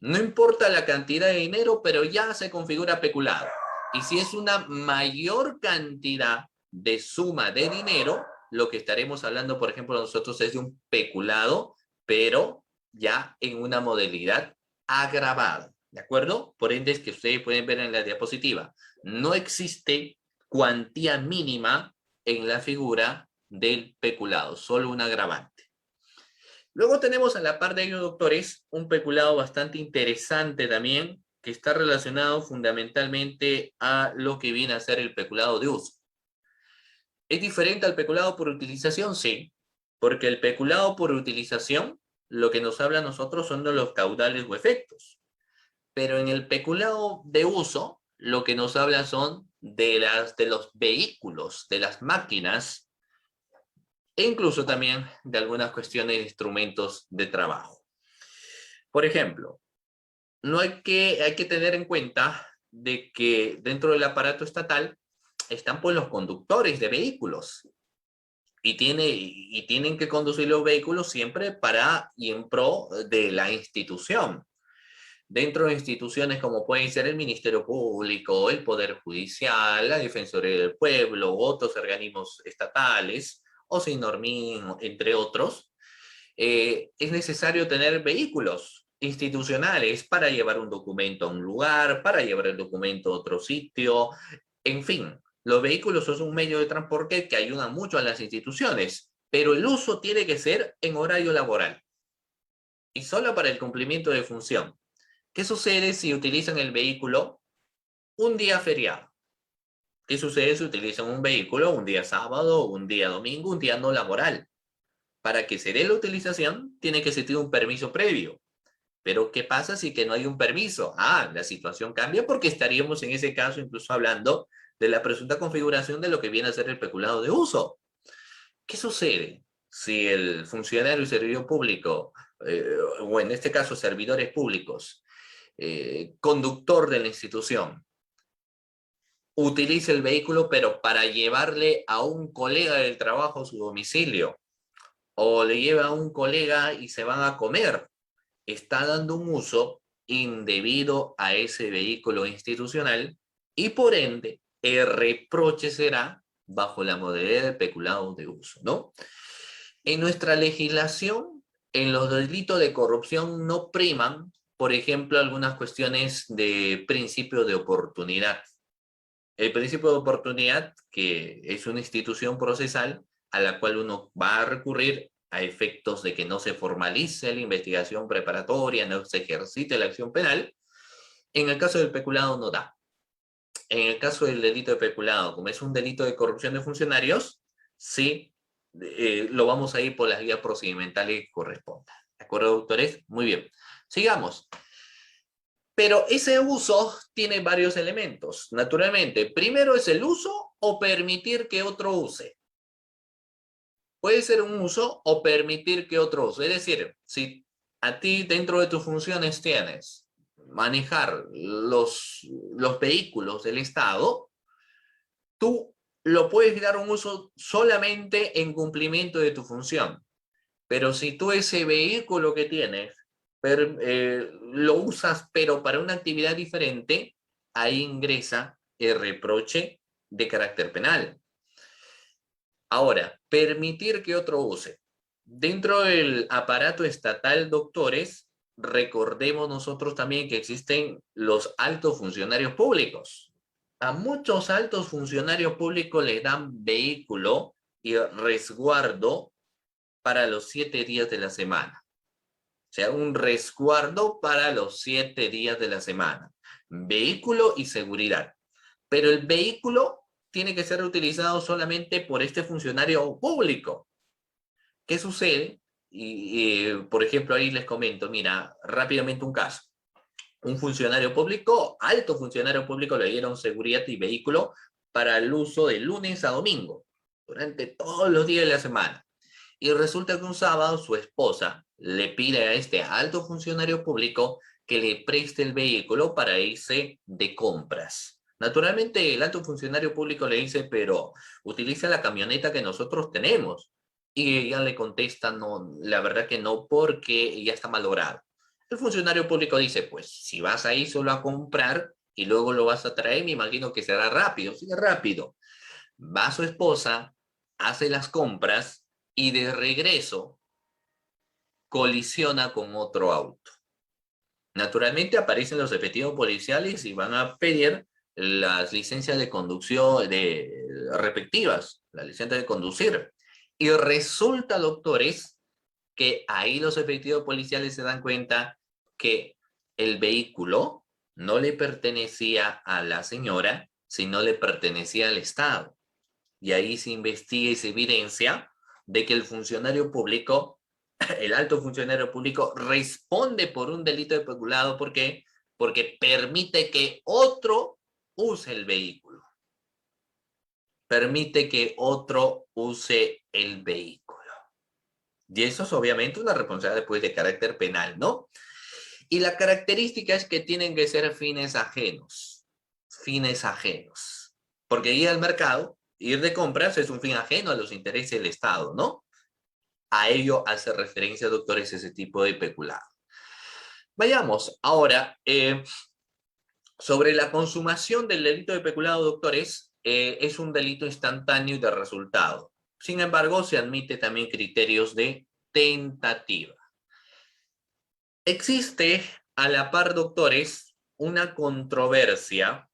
[SPEAKER 2] No importa la cantidad de dinero, pero ya se configura peculado. Y si es una mayor cantidad de suma de dinero, lo que estaremos hablando, por ejemplo, nosotros es de un peculado, pero ya en una modalidad agravada, ¿de acuerdo? Por ende, es que ustedes pueden ver en la diapositiva, no existe cuantía mínima en la figura del peculado, solo un agravante. Luego tenemos a la par de ellos, doctores, un peculado bastante interesante también, que está relacionado fundamentalmente a lo que viene a ser el peculado de uso. ¿Es diferente al peculado por utilización? Sí, porque el peculado por utilización, lo que nos habla a nosotros son de los caudales o efectos. Pero en el peculado de uso, lo que nos habla son de los vehículos, de las máquinas, e incluso también de algunas cuestiones de instrumentos de trabajo. Por ejemplo, hay que tener en cuenta de que dentro del aparato estatal están pues los conductores de vehículos y tienen que conducir los vehículos siempre para y en pro de la institución. Dentro de instituciones como pueden ser el Ministerio Público, el Poder Judicial, la Defensoría del Pueblo, otros organismos estatales, o Sinormin, entre otros, es necesario tener vehículos institucionales para llevar un documento a un lugar, para llevar el documento a otro sitio, en fin. Los vehículos son un medio de transporte que ayudan mucho a las instituciones, pero el uso tiene que ser en horario laboral y solo para el cumplimiento de función. ¿Qué sucede si utilizan el vehículo un día feriado? ¿Qué sucede si utilizan un vehículo un día sábado, un día domingo, un día no laboral? Para que se dé la utilización, tiene que existir un permiso previo. Pero, ¿qué pasa si que no hay un permiso? La situación cambia porque estaríamos en ese caso incluso hablando de la presunta configuración de lo que viene a ser el peculado de uso. ¿Qué sucede si el funcionario y servidor público, o en este caso servidores públicos, conductor de la institución, utiliza el vehículo pero para llevarle a un colega del trabajo a su domicilio, o le lleva a un colega y se van a comer? Está dando un uso indebido a ese vehículo institucional y por ende el reproche será bajo la modalidad de peculado de uso, ¿no? En nuestra legislación, en los delitos de corrupción no priman, por ejemplo, algunas cuestiones de principio de oportunidad. El principio de oportunidad, que es una institución procesal a la cual uno va a recurrir a efectos de que no se formalice la investigación preparatoria, no se ejercite la acción penal, en el caso del peculado no da. En el caso del delito de peculado, como es un delito de corrupción de funcionarios, sí, lo vamos a ir por las vías procedimentales que correspondan. ¿De acuerdo, doctores? Muy bien. Sigamos. Pero ese uso tiene varios elementos. Naturalmente, primero es el uso o permitir que otro use. Puede ser un uso o permitir que otro use. Es decir, si a ti dentro de tus funciones tienes manejar los vehículos del Estado, tú lo puedes dar un uso solamente en cumplimiento de tu función. Pero si tú ese vehículo que tienes lo usas, pero para una actividad diferente, ahí ingresa el reproche de carácter penal. Ahora, permitir que otro use. Dentro del aparato estatal, doctores, recordemos nosotros también que existen los altos funcionarios públicos. A muchos altos funcionarios públicos les dan vehículo y resguardo para los 7 días de la semana. O sea, un resguardo para los 7 días de la semana. Vehículo y seguridad. Pero el vehículo tiene que ser utilizado solamente por este funcionario público. ¿Qué sucede? Por ejemplo, ahí les comento, mira, rápidamente un caso. Un funcionario público, alto funcionario público, le dieron seguridad y vehículo para el uso de lunes a domingo, durante todos los días de la semana. Y resulta que un sábado su esposa le pide a este alto funcionario público que le preste el vehículo para irse de compras. Naturalmente el alto funcionario público le dice, pero utiliza la camioneta que nosotros tenemos. Y ella le contesta, no, la verdad que no, porque ya está malogrado. El funcionario público dice, pues si vas ahí solo a comprar, y luego lo vas a traer, me imagino que será rápido, sí, rápido. Va su esposa, hace las compras y de regreso colisiona con otro auto. Naturalmente aparecen los efectivos policiales y van a pedir las licencias de conducción respectivas, la licencia de conducir. Y resulta, doctores, que ahí los efectivos policiales se dan cuenta que el vehículo no le pertenecía a la señora, sino le pertenecía al Estado. Y ahí se investiga y se evidencia de que el funcionario público, el alto funcionario público, responde por un delito de peculado. ¿Por qué? Porque permite que otro use el vehículo. Permite que otro use el vehículo. Y eso es obviamente una responsabilidad después de carácter penal, ¿no? Y la característica es que tienen que ser fines ajenos. Fines ajenos. Porque ir al mercado, ir de compras, es un fin ajeno a los intereses del Estado, ¿no? A ello hace referencia, doctores, ese tipo de peculado. Vayamos ahora sobre la consumación del delito de peculado, doctores. Es un delito instantáneo y de resultado. Sin embargo, se admite también criterios de tentativa. Existe a la par, doctores, una controversia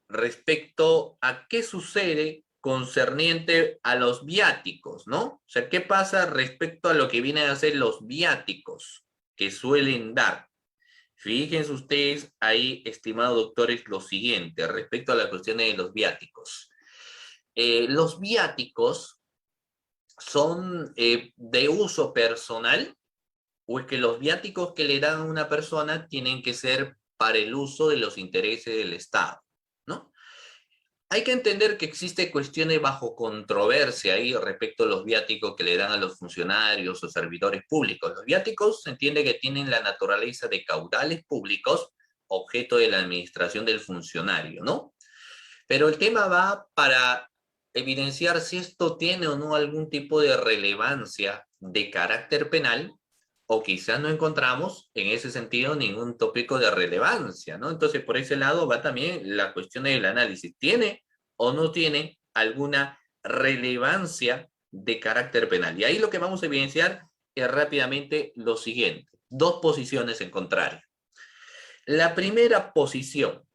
[SPEAKER 2] respecto a qué sucede concerniente a los viáticos, ¿no? O sea, ¿qué pasa respecto a lo que vienen a ser los viáticos que suelen dar? Fíjense ustedes ahí, estimados doctores, lo siguiente, respecto a la cuestión de los viáticos. Los viáticos son de uso personal, o es que los viáticos que le dan a una persona tienen que ser para el uso de los intereses del Estado, ¿no? Hay que entender que existe cuestiones bajo controversia ahí respecto a los viáticos que le dan a los funcionarios o servidores públicos. Los viáticos se entiende que tienen la naturaleza de caudales públicos, objeto de la administración del funcionario, ¿no? Pero el tema va para evidenciar si esto tiene o no algún tipo de relevancia de carácter penal, o quizás no encontramos en ese sentido ningún tópico de relevancia, ¿no? Entonces, por ese lado va también la cuestión del análisis. ¿Tiene o no tiene alguna relevancia de carácter penal? Y ahí lo que vamos a evidenciar es rápidamente lo siguiente. Dos posiciones en contrario. La primera posición: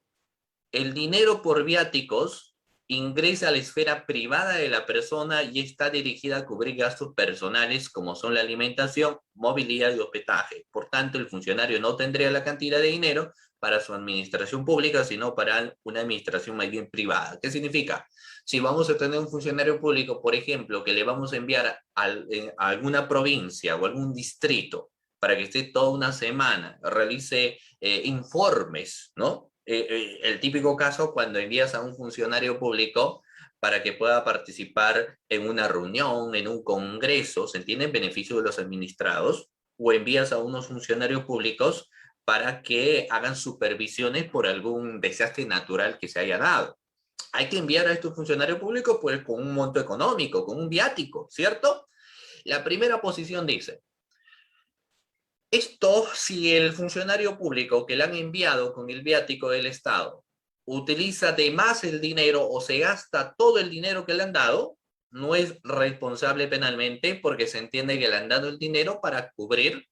[SPEAKER 2] el dinero por viáticos ingresa a la esfera privada de la persona y está dirigida a cubrir gastos personales como son la alimentación, movilidad y hospedaje. Por tanto, el funcionario no tendría la cantidad de dinero para su administración pública, sino para una administración más bien privada. ¿Qué significa? Si vamos a tener un funcionario público, por ejemplo, que le vamos a enviar a alguna provincia o algún distrito para que esté toda una semana, realice informes, ¿no? El típico caso cuando envías a un funcionario público para que pueda participar en una reunión, en un congreso, se entiende, en beneficio de los administrados, o envías a unos funcionarios públicos para que hagan supervisiones por algún desastre natural que se haya dado. Hay que enviar a estos funcionarios públicos pues, con un monto económico, con un viático, ¿cierto? La primera posición dice: esto, si el funcionario público que le han enviado con el viático del Estado utiliza de más el dinero o se gasta todo el dinero que le han dado, no es responsable penalmente porque se entiende que le han dado el dinero para cubrir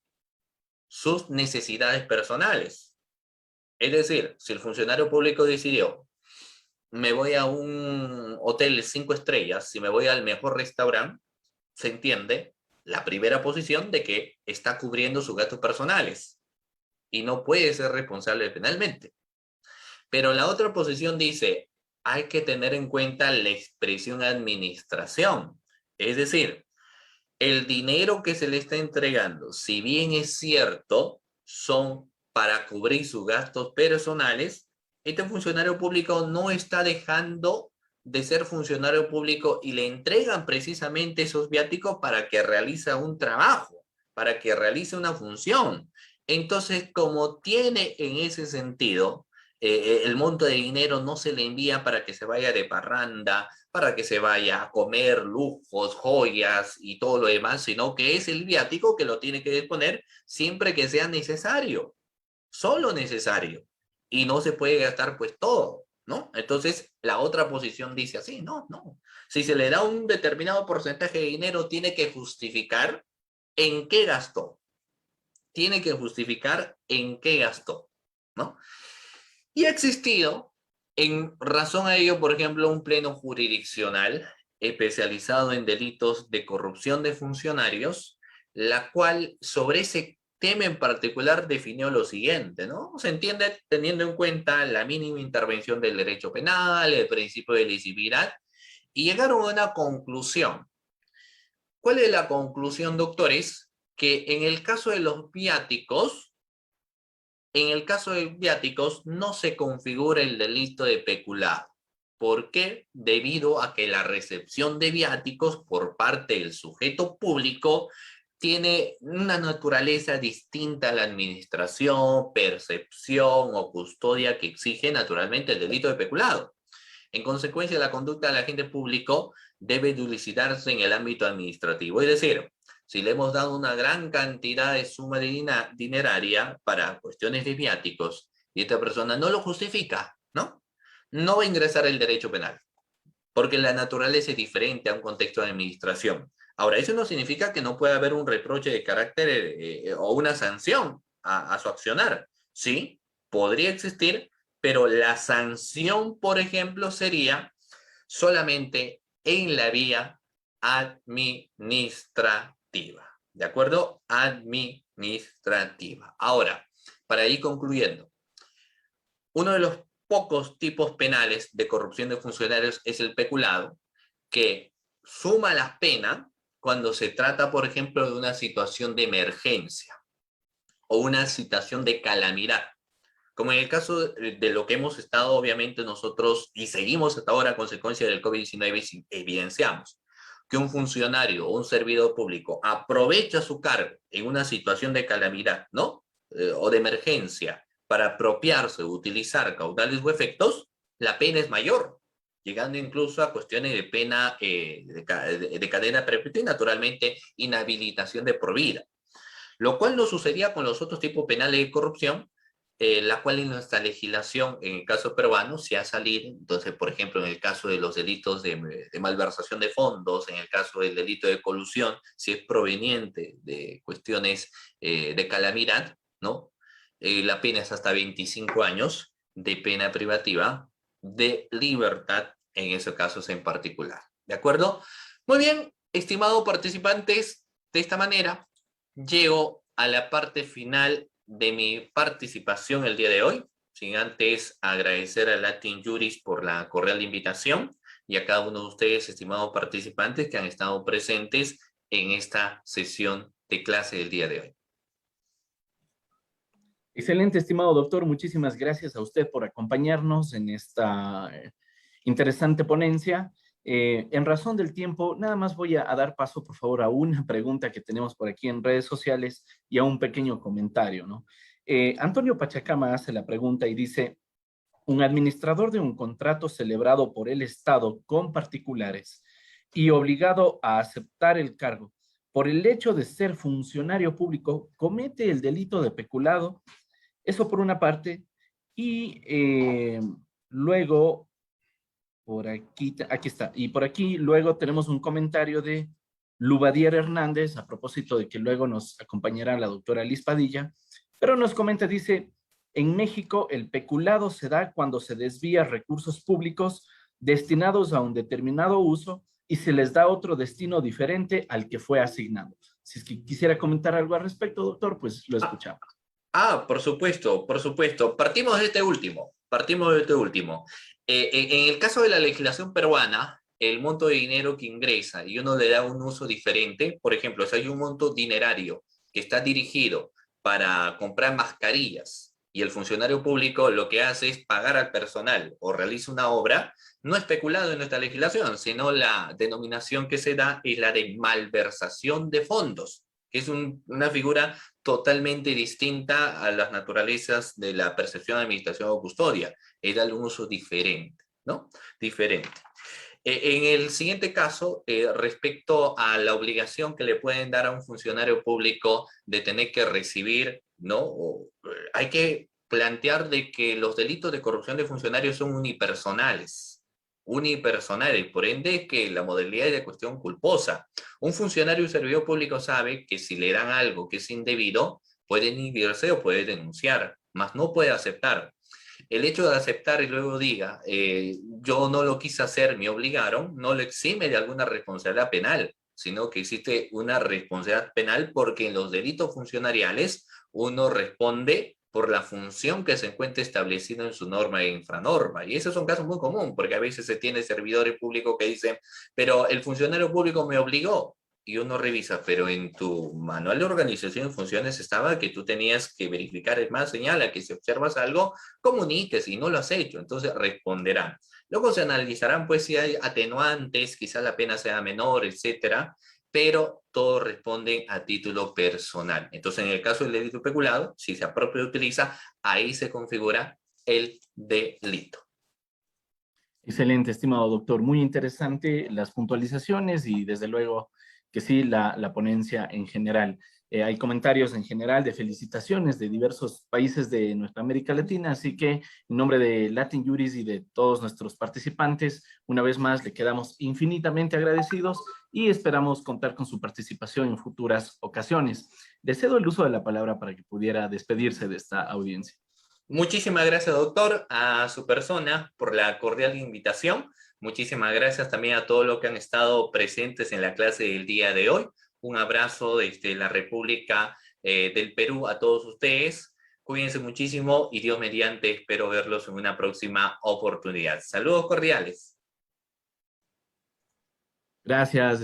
[SPEAKER 2] sus necesidades personales. Es decir, si el funcionario público decidió, me voy a un hotel 5 estrellas, si me voy al mejor restaurante, se entiende la primera posición de que está cubriendo sus gastos personales y no puede ser responsable penalmente. Pero la otra posición dice, hay que tener en cuenta la expresión administración. Es decir, el dinero que se le está entregando, si bien es cierto, son para cubrir sus gastos personales, este funcionario público no está dejando de ser funcionario público y le entregan precisamente esos viáticos para que realice un trabajo, para que realice una función. Entonces, como tiene en ese sentido, el monto de dinero no se le envía para que se vaya de parranda, para que se vaya a comer lujos, joyas y todo lo demás, sino que es el viático que lo tiene que disponer siempre que sea necesario, solo necesario. y no se puede gastar pues todo, ¿no? Entonces, la otra posición dice así, no, no. Si se le da un determinado porcentaje de dinero, tiene que justificar en qué gastó. Tiene que justificar en qué gastó, ¿no? Y ha existido, en razón a ello, por ejemplo, un pleno jurisdiccional especializado en delitos de corrupción de funcionarios, la cual sobre ese tema en particular definió lo siguiente, ¿no? Se entiende teniendo en cuenta la mínima intervención del derecho penal, el principio de lesividad, y llegaron a una conclusión. ¿Cuál es la conclusión, doctores? Que en el caso de viáticos no se configura el delito de peculado. ¿Por qué? Debido a que la recepción de viáticos por parte del sujeto público tiene una naturaleza distinta a la administración, percepción o custodia que exige naturalmente el delito de peculado. En consecuencia, la conducta del agente público debe dulcidarse en el ámbito administrativo. Es decir, si le hemos dado una gran cantidad de suma dineraria para cuestiones de viáticos y esta persona no lo justifica, ¿no? No va a ingresar el derecho penal, porque la naturaleza es diferente a un contexto de administración. Ahora, eso no significa que no pueda haber un reproche de carácter o una sanción a su accionar. Sí, podría existir, pero la sanción, por ejemplo, sería solamente en la vía administrativa. ¿De acuerdo? Administrativa. Ahora, para ir concluyendo, uno de los pocos tipos penales de corrupción de funcionarios es el peculado, que suma la pena cuando se trata, por ejemplo, de una situación de emergencia o una situación de calamidad. Como en el caso de lo que hemos estado, obviamente, nosotros y seguimos hasta ahora a consecuencia del COVID-19, evidenciamos que un funcionario o un servidor público aprovecha su cargo en una situación de calamidad, ¿no? O de emergencia para apropiarse o utilizar caudales o efectos, la pena es mayor, llegando incluso a cuestiones de pena de cadena perpetua y naturalmente inhabilitación de por vida. Lo cual no sucedía con los otros tipos penales de corrupción, la cual en nuestra legislación, en el caso peruano, se ha salido. Entonces, por ejemplo, en el caso de los delitos de malversación de fondos, en el caso del delito de colusión, si es proveniente de cuestiones de calamidad, ¿no? La pena es hasta 25 años de pena privativa de libertad en esos casos en particular. ¿De acuerdo? Muy bien, estimados participantes, de esta manera llego a la parte final de mi participación el día de hoy, sin antes agradecer a Latin Juris por la cordial invitación y a cada uno de ustedes, estimados participantes, que han estado presentes en esta sesión de clase del día de hoy.
[SPEAKER 1] Excelente, estimado doctor. Muchísimas gracias a usted por acompañarnos en esta interesante ponencia. En razón del tiempo, nada más voy a dar paso, por favor, a una pregunta que tenemos por aquí en redes sociales y a un pequeño comentario, ¿no? Antonio Pachacama hace la pregunta y dice, un administrador de un contrato celebrado por el Estado con particulares y obligado a aceptar el cargo por el hecho de ser funcionario público, comete el delito de peculado. Eso por una parte. Y luego, por aquí, aquí está. Y por aquí luego tenemos un comentario de Lubadier Hernández, a propósito de que luego nos acompañará la doctora Liz Padilla, pero nos comenta, dice, en México el peculado se da cuando se desvía recursos públicos destinados a un determinado uso y se les da otro destino diferente al que fue asignado. Si es que quisiera comentar algo al respecto, doctor, pues lo escuchamos.
[SPEAKER 2] Por supuesto, por supuesto. Partimos de este último, partimos de este último. En el caso de la legislación peruana, el monto de dinero que ingresa y uno le da un uso diferente, por ejemplo, si hay un monto dinerario que está dirigido para comprar mascarillas y el funcionario público lo que hace es pagar al personal o realiza una obra, no especulado en nuestra legislación, sino la denominación que se da es la de malversación de fondos, que es una figura totalmente distinta a las naturalezas de la percepción de administración o custodia. Es darle un uso diferente, ¿no? Diferente. En el siguiente caso, respecto a la obligación que le pueden dar a un funcionario público de tener que recibir, ¿no? Hay que plantear de que los delitos de corrupción de funcionarios son unipersonales, por ende que la modalidad es de cuestión culposa. Un funcionario o servidor público sabe que si le dan algo que es indebido, puede inhibirse o puede denunciar, mas no puede aceptar. El hecho de aceptar y luego diga, yo no lo quise hacer, me obligaron, no lo exime de alguna responsabilidad penal, sino que existe una responsabilidad penal porque en los delitos funcionariales uno responde por la función que se encuentra establecida en su norma e infranorma. Y esos son casos muy comunes, porque a veces se tiene servidores públicos que dicen, pero el funcionario público me obligó. Y uno revisa, pero en tu manual de organización y funciones estaba que tú tenías que verificar, es más, señala que si observas algo, comuniques y no lo has hecho, entonces responderán. Luego se analizarán pues si hay atenuantes, quizás la pena sea menor, etcétera, pero todos responden a título personal. Entonces, en el caso del delito peculado, si se apropia y utiliza, ahí se configura el delito.
[SPEAKER 1] Excelente, estimado doctor. Muy interesante las puntualizaciones y desde luego que sí, la ponencia en general. Hay comentarios en general de felicitaciones de diversos países de nuestra América Latina, así que en nombre de Latin Juris y de todos nuestros participantes, una vez más le quedamos infinitamente agradecidos y esperamos contar con su participación en futuras ocasiones. Le cedo el uso de la palabra para que pudiera despedirse de esta audiencia.
[SPEAKER 2] Muchísimas gracias, doctor, a su persona por la cordial invitación. Muchísimas gracias también a todos los que han estado presentes en la clase del día de hoy. Un abrazo desde la República del Perú a todos ustedes. Cuídense muchísimo y Dios mediante espero verlos en una próxima oportunidad. Saludos cordiales.
[SPEAKER 1] Gracias.